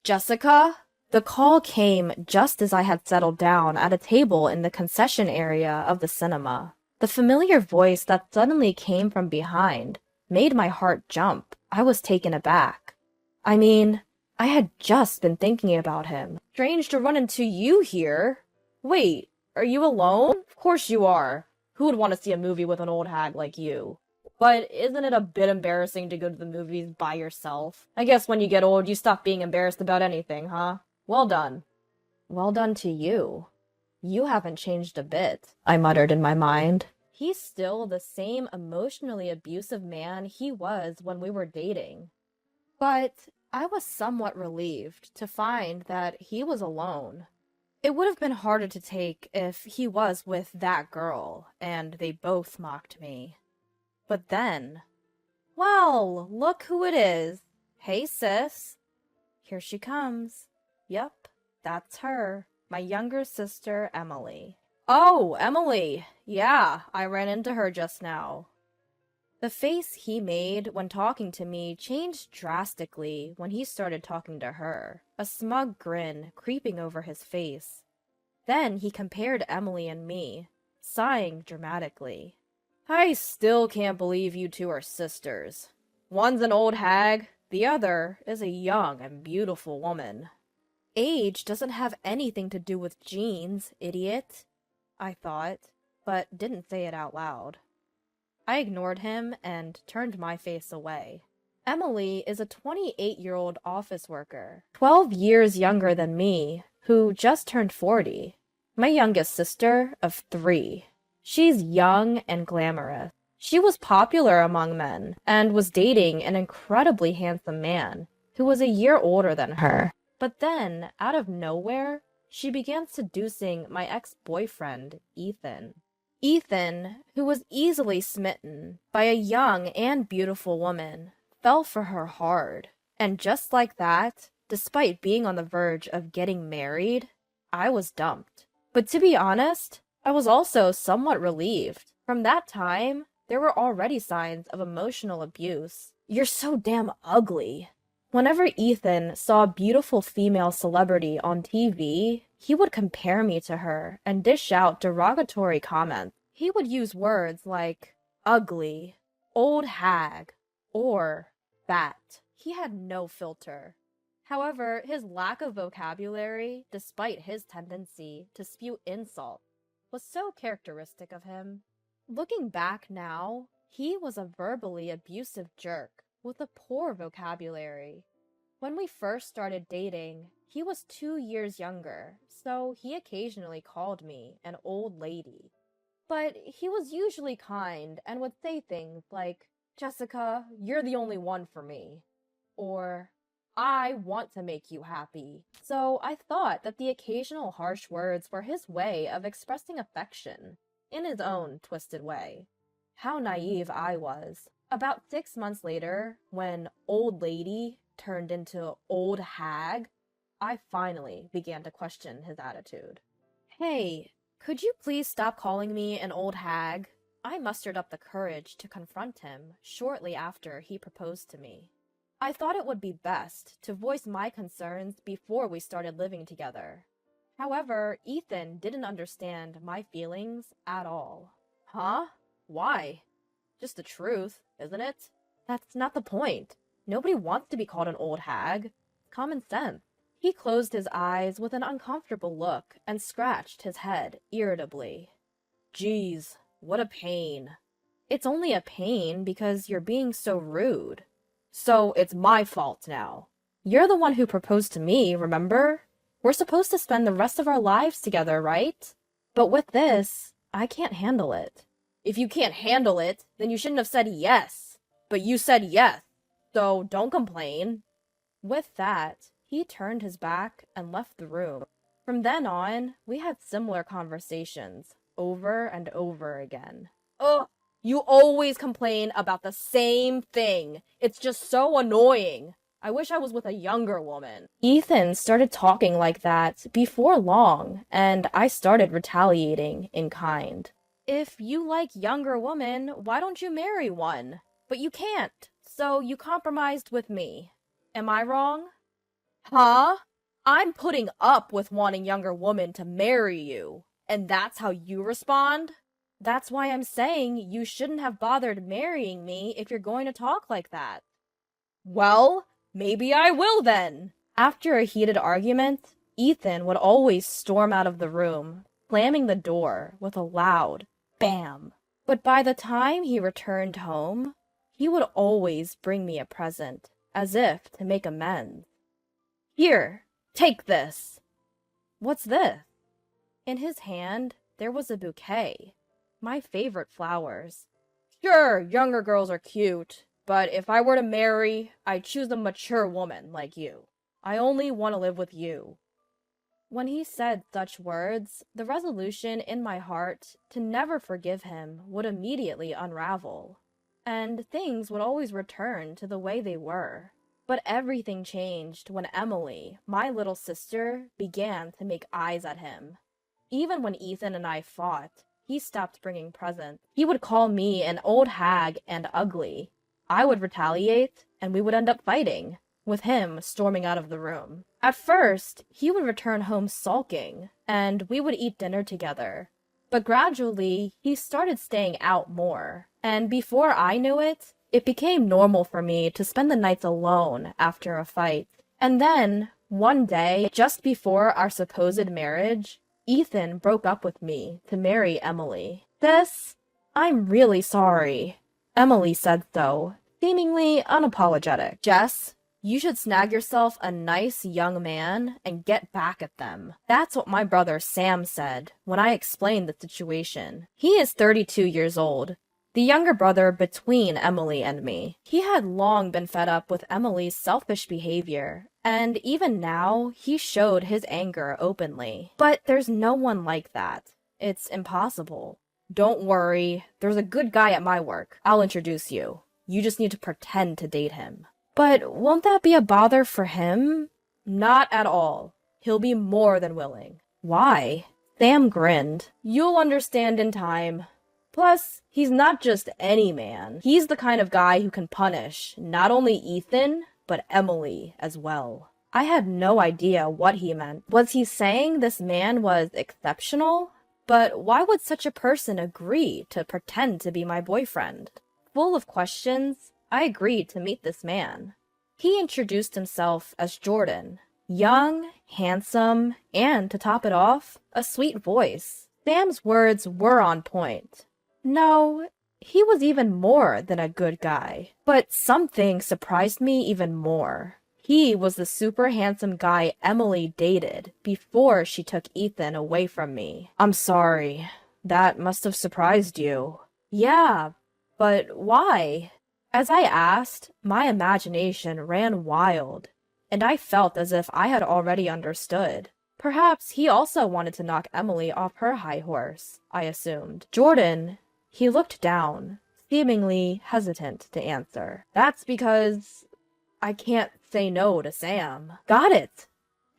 Jessica? The call came just as I had settled down at a table in the concession area of the cinema. The familiar voice that suddenly came from behind made my heart jump. I was taken aback. I mean, I had just been thinking about him. Strange to run into you here. Wait, are you alone? Of course you are. Who would want to see a movie with an old hag like you? But isn't it a bit embarrassing to go to the movies by yourself? I guess when you get old, you stop being embarrassed about anything, huh? Well done. Well done to you. You haven't changed a bit, I muttered in my mind. He's still the same emotionally abusive man he was when we were dating. But I was somewhat relieved to find that he was alone. It would have been harder to take if he was with that girl, and they both mocked me. But then, well, look who it is. Hey, sis. Here she comes. Yep, that's her. My younger sister, Emily. Oh, Emily. Yeah, I ran into her just now. The face he made when talking to me changed drastically when he started talking to her, a smug grin creeping over his face. Then he compared Emily and me, sighing dramatically. I still can't believe you two are sisters. One's an old hag, the other is a young and beautiful woman. Age doesn't have anything to do with genes, idiot, I thought, but didn't say it out loud. I ignored him and turned my face away. Emily is a 28-year-old office worker, 12 years younger than me, who just turned 40. My youngest sister of 3. She's young and glamorous. She was popular among men and was dating an incredibly handsome man who was a year older than her. But then, out of nowhere, she began seducing my ex-boyfriend, Ethan. Ethan, who was easily smitten by a young and beautiful woman, fell for her hard. And just like that, despite being on the verge of getting married, I was dumped. But to be honest, I was also somewhat relieved. From that time, there were already signs of emotional abuse. You're so damn ugly. Whenever Ethan saw a beautiful female celebrity on TV, he would compare me to her and dish out derogatory comments. He would use words like ugly, old hag, or fat. He had no filter. However, his lack of vocabulary, despite his tendency to spew insult, was so characteristic of him. Looking back now, he was a verbally abusive jerk with a poor vocabulary. When we first started dating, he was 2 years younger, so he occasionally called me an old lady. But he was usually kind and would say things like, "Jessica, you're the only one for me," or "I want to make you happy." So I thought that the occasional harsh words were his way of expressing affection, in his own twisted way. How naive I was. About 6 months later, when old lady turned into old hag, I finally began to question his attitude. Hey, could you please stop calling me an old hag? I mustered up the courage to confront him shortly after he proposed to me. I thought it would be best to voice my concerns before we started living together. However, Ethan didn't understand my feelings at all. Huh? Why? Just the truth, isn't it? That's not the point. Nobody wants to be called an old hag. Common sense. He closed his eyes with an uncomfortable look and scratched his head irritably. Geez, what a pain. It's only a pain because you're being so rude. So it's my fault now. You're the one who proposed to me, remember? We're supposed to spend the rest of our lives together, right? But with this, I can't handle it. If you can't handle it, then you shouldn't have said yes. But you said yes, so don't complain. With that, he turned his back and left the room. From then on, we had similar conversations, over and over again. Ugh, you always complain about the same thing. It's just so annoying. I wish I was with a younger woman. Ethan started talking like that before long, and I started retaliating in kind. If you like younger women, why don't you marry one? But you can't, so you compromised with me. Am I wrong? Huh? I'm putting up with wanting younger women to marry you, and that's how you respond? That's why I'm saying you shouldn't have bothered marrying me if you're going to talk like that. Well, maybe I will then. After a heated argument, Ethan would always storm out of the room, slamming the door with a loud bam. But by the time he returned home, he would always bring me a present, as if to make amends. Here, take this. What's this? In his hand, there was a bouquet. My favorite flowers. Sure, younger girls are cute, but if I were to marry, I'd choose a mature woman like you. I only want to live with you. When he said such words, the resolution in my heart to never forgive him would immediately unravel, and things would always return to the way they were. But everything changed when Emily, my little sister, began to make eyes at him. Even when Ethan and I fought, he stopped bringing presents. He would call me an old hag and ugly. I would retaliate, and we would end up fighting, with him storming out of the room. At first, he would return home sulking, and we would eat dinner together. But gradually, he started staying out more, and before I knew it, it became normal for me to spend the nights alone after a fight. And then, one day, just before our supposed marriage, Ethan broke up with me to marry Emily. Sis, I'm really sorry. Emily said so, seemingly unapologetic. Jess, you should snag yourself a nice young man and get back at them. That's what my brother Sam said when I explained the situation. He is 32 years old, the younger brother between Emily and me. He had long been fed up with Emily's selfish behavior, and even now, he showed his anger openly. But there's no one like that. It's impossible. Don't worry, there's a good guy at my work. I'll introduce you. You just need to pretend to date him. But won't that be a bother for him? Not at all. He'll be more than willing. Why? Sam grinned. You'll understand in time. Plus, he's not just any man. He's the kind of guy who can punish not only Ethan, but Emily as well. I had no idea what he meant. Was he saying this man was exceptional? But why would such a person agree to pretend to be my boyfriend? Full of questions, I agreed to meet this man. He introduced himself as Jordan. Young, handsome, and to top it off, a sweet voice. Sam's words were on point. No, he was even more than a good guy. But something surprised me even more. He was the super handsome guy Emily dated before she took Ethan away from me. I'm sorry. That must have surprised you. Yeah, but why? As I asked, my imagination ran wild, and I felt as if I had already understood. Perhaps he also wanted to knock Emily off her high horse, I assumed. Jordan, he looked down, seemingly hesitant to answer. That's because I can't say no to Sam. Got it.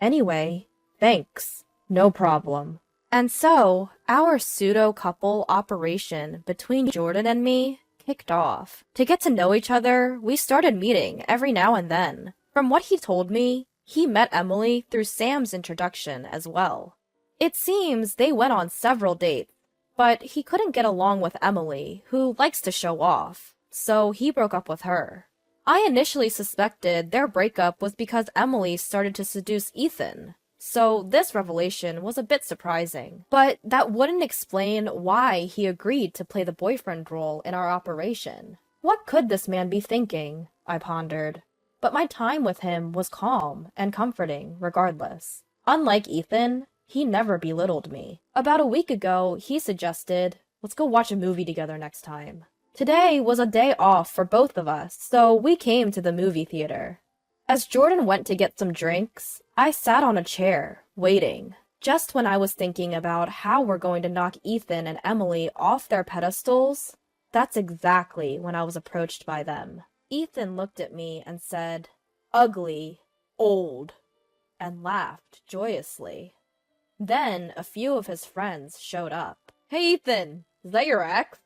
Anyway, thanks. No problem. And so, our pseudo-couple operation between Jordan and me kicked off. To get to know each other, we started meeting every now and then. From what he told me, he met Emily through Sam's introduction as well. It seems they went on several dates, but he couldn't get along with Emily, who likes to show off, so he broke up with her. I initially suspected their breakup was because Emily started to seduce Ethan, so this revelation was a bit surprising. But that wouldn't explain why he agreed to play the boyfriend role in our operation. What could this man be thinking? I pondered. But my time with him was calm and comforting regardless. Unlike Ethan, he never belittled me. About a week ago, he suggested, let's go watch a movie together next time. Today was a day off for both of us, so we came to the movie theater. As Jordan went to get some drinks, I sat on a chair, waiting. Just when I was thinking about how we're going to knock Ethan and Emily off their pedestals, that's exactly when I was approached by them. Ethan looked at me and said, "Ugly, old," and laughed joyously. Then a few of his friends showed up. Hey Ethan, is that your ex?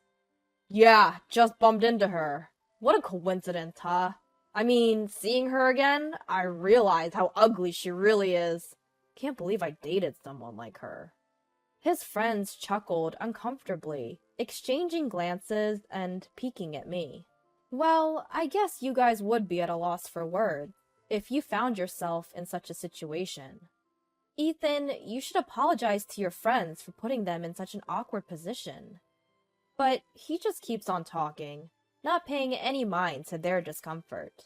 Yeah, just bumped into her. What a coincidence, huh? I mean, seeing her again, I realize how ugly she really is. Can't believe I dated someone like her. His friends chuckled uncomfortably, exchanging glances and peeking at me. Well, I guess you guys would be at a loss for words if you found yourself in such a situation. Ethan, you should apologize to your friends for putting them in such an awkward position. But he just keeps on talking, not paying any mind to their discomfort.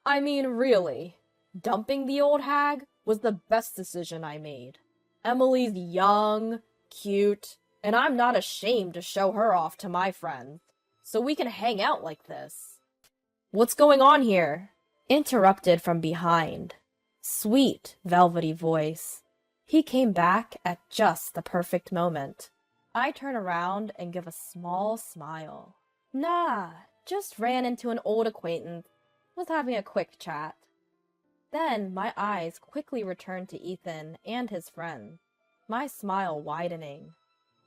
I mean, really, dumping the old hag was the best decision I made. Emily's young, cute, and I'm not ashamed to show her off to my friends, so we can hang out like this. What's going on here? Interrupted from behind. Sweet, velvety voice. He came back at just the perfect moment. I turn around and give a small smile. Nah, just ran into an old acquaintance. Was having a quick chat. Then my eyes quickly returned to Ethan and his friends, my smile widening.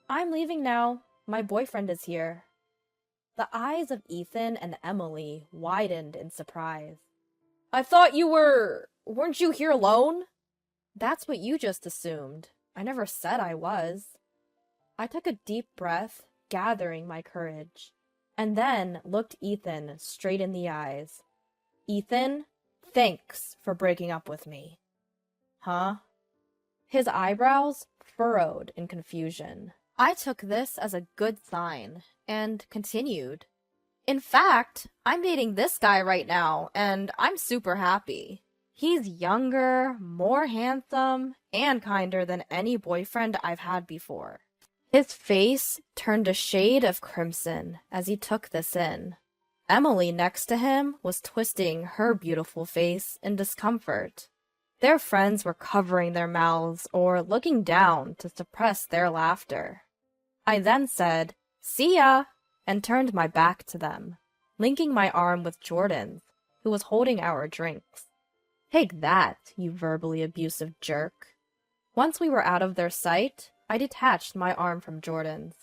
I'm leaving now. My boyfriend is here. The eyes of Ethan and Emily widened in surprise. I thought weren't you here alone? That's what you just assumed. I never said I was. I took a deep breath, gathering my courage, and then looked Ethan straight in the eyes. Ethan, thanks for breaking up with me. Huh? His eyebrows furrowed in confusion. I took this as a good sign, and continued. In fact, I'm dating this guy right now, and I'm super happy. He's younger, more handsome, and kinder than any boyfriend I've had before. His face turned a shade of crimson as he took this in. Emily next to him was twisting her beautiful face in discomfort. Their friends were covering their mouths or looking down to suppress their laughter. I then said, "See ya," and turned my back to them, linking my arm with Jordan's, who was holding our drinks. Take that, you verbally abusive jerk. Once we were out of their sight, I detached my arm from Jordan's.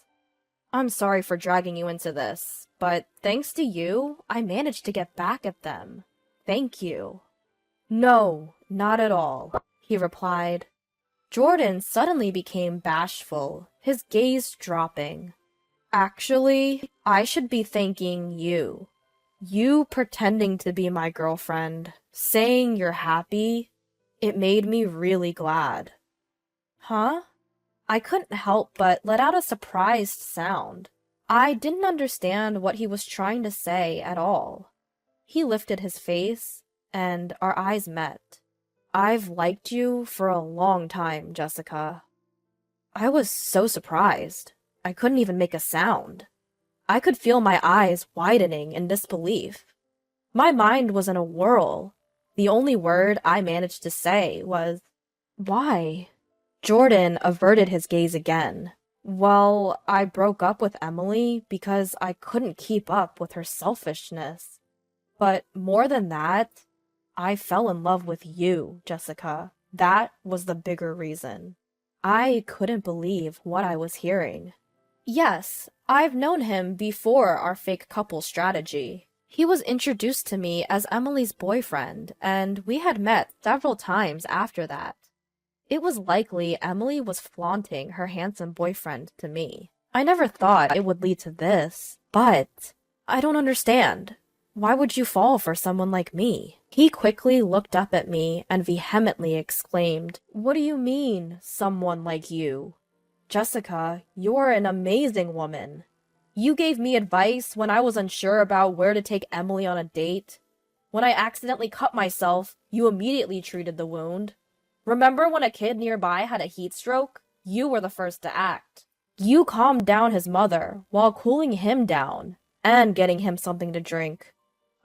I'm sorry for dragging you into this, but thanks to you, I managed to get back at them. Thank you. No, not at all, he replied. Jordan suddenly became bashful, his gaze dropping. Actually, I should be thanking you. You pretending to be my girlfriend, saying you're happy, it made me really glad. Huh? I couldn't help but let out a surprised sound. I didn't understand what he was trying to say at all. He lifted his face, and our eyes met. I've liked you for a long time, Jessica. I was so surprised. I couldn't even make a sound. I could feel my eyes widening in disbelief. My mind was in a whirl. The only word I managed to say was, "Why?" Jordan averted his gaze again. Well, I broke up with Emily because I couldn't keep up with her selfishness. But more than that, I fell in love with you, Jessica. That was the bigger reason. I couldn't believe what I was hearing. Yes, I've known him before our fake couple strategy. He was introduced to me as Emily's boyfriend, and we had met several times after that. It was likely Emily was flaunting her handsome boyfriend to me. I never thought it would lead to this, but I don't understand. Why would you fall for someone like me? He quickly looked up at me and vehemently exclaimed, What do you mean, someone like you? Jessica, you're an amazing woman. You gave me advice when I was unsure about where to take Emily on a date. When I accidentally cut myself, you immediately treated the wound. Remember when a kid nearby had a heat stroke? You were the first to act. You calmed down his mother while cooling him down and getting him something to drink.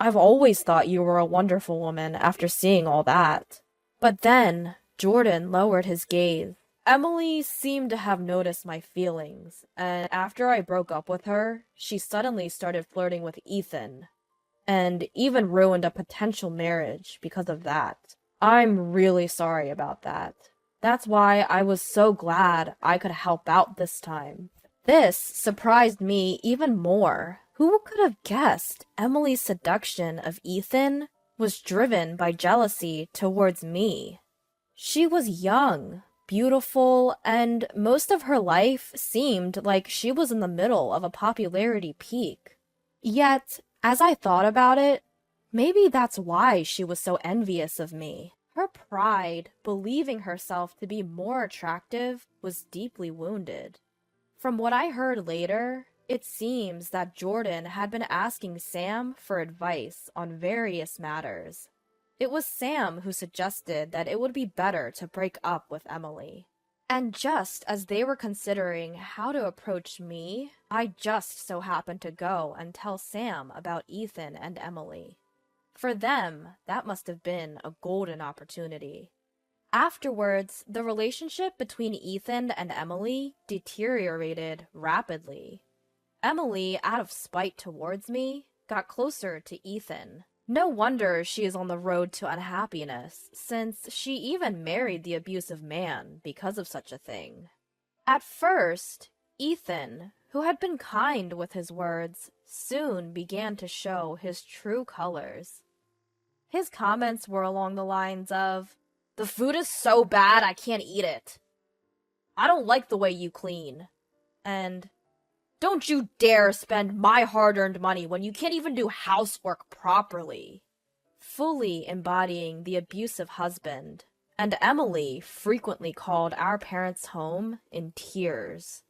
I've always thought you were a wonderful woman after seeing all that. But then, Jordan lowered his gaze. Emily seemed to have noticed my feelings, and after I broke up with her, she suddenly started flirting with Ethan, and even ruined a potential marriage because of that. I'm really sorry about that. That's why I was so glad I could help out this time. This surprised me even more. Who could have guessed Emily's seduction of Ethan was driven by jealousy towards me. She was young, beautiful, and most of her life seemed like she was in the middle of a popularity peak. Yet, as I thought about it, maybe that's why she was so envious of me. Her pride, believing herself to be more attractive, was deeply wounded. From what I heard later, it seems that Jordan had been asking Sam for advice on various matters. It was Sam who suggested that it would be better to break up with Emily. And just as they were considering how to approach me, I just so happened to go and tell Sam about Ethan and Emily. For them, that must have been a golden opportunity. Afterwards, the relationship between Ethan and Emily deteriorated rapidly. Emily, out of spite towards me, got closer to Ethan. No wonder she is on the road to unhappiness, since she even married the abusive man because of such a thing. At first, Ethan, who had been kind with his words, soon began to show his true colors. His comments were along the lines of, "The food is so bad I can't eat it. I don't like the way you clean." And, "Don't you dare spend my hard-earned money when you can't even do housework properly." Fully embodying the abusive husband, and Emily frequently called our parents' home in tears.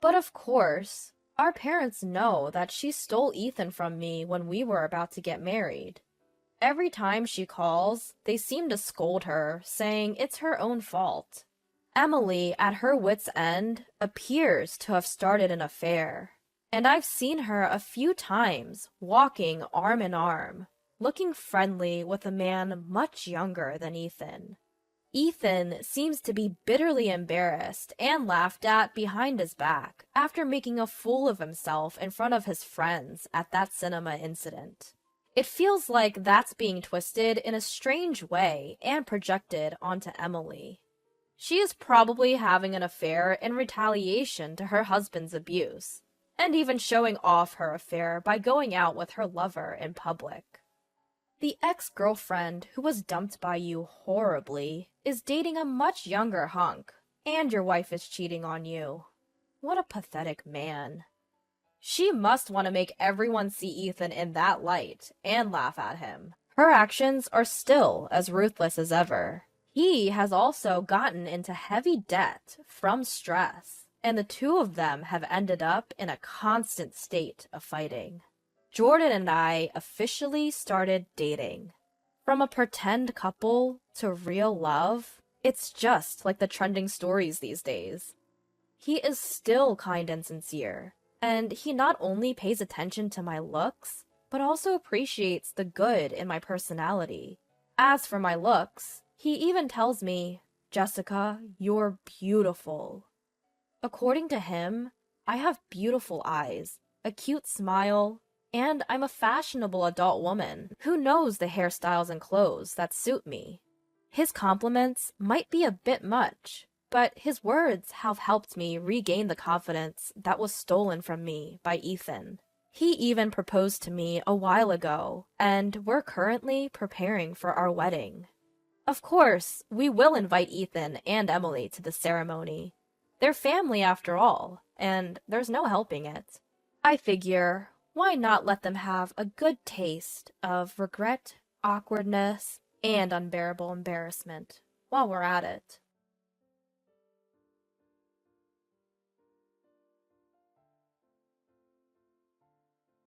But of course, our parents know that she stole Ethan from me when we were about to get married. Every time she calls, they seem to scold her, saying it's her own fault. Emily, at her wit's end, appears to have started an affair, and I've seen her a few times walking arm in arm, looking friendly with a man much younger than Ethan. Ethan seems to be bitterly embarrassed and laughed at behind his back after making a fool of himself in front of his friends at that cinema incident. It feels like that's being twisted in a strange way and projected onto Emily. She is probably having an affair in retaliation to her husband's abuse, and even showing off her affair by going out with her lover in public. The ex-girlfriend who was dumped by you horribly is dating a much younger hunk, and your wife is cheating on you. What a pathetic man. She must want to make everyone see Ethan in that light and laugh at him. Her actions are still as ruthless as ever. He has also gotten into heavy debt from stress, and the two of them have ended up in a constant state of fighting. Jordan and I officially started dating. From a pretend couple to real love, it's just like the trending stories these days. He is still kind and sincere, and he not only pays attention to my looks, but also appreciates the good in my personality. As for my looks, he even tells me, "Jessica, you're beautiful." According to him, I have beautiful eyes, a cute smile, and I'm a fashionable adult woman who knows the hairstyles and clothes that suit me. His compliments might be a bit much, but his words have helped me regain the confidence that was stolen from me by Ethan. He even proposed to me a while ago, and we're currently preparing for our wedding. Of course, we will invite Ethan and Emily to the ceremony. They're family after all, and there's no helping it. I figure, why not let them have a good taste of regret, awkwardness, and unbearable embarrassment while we're at it?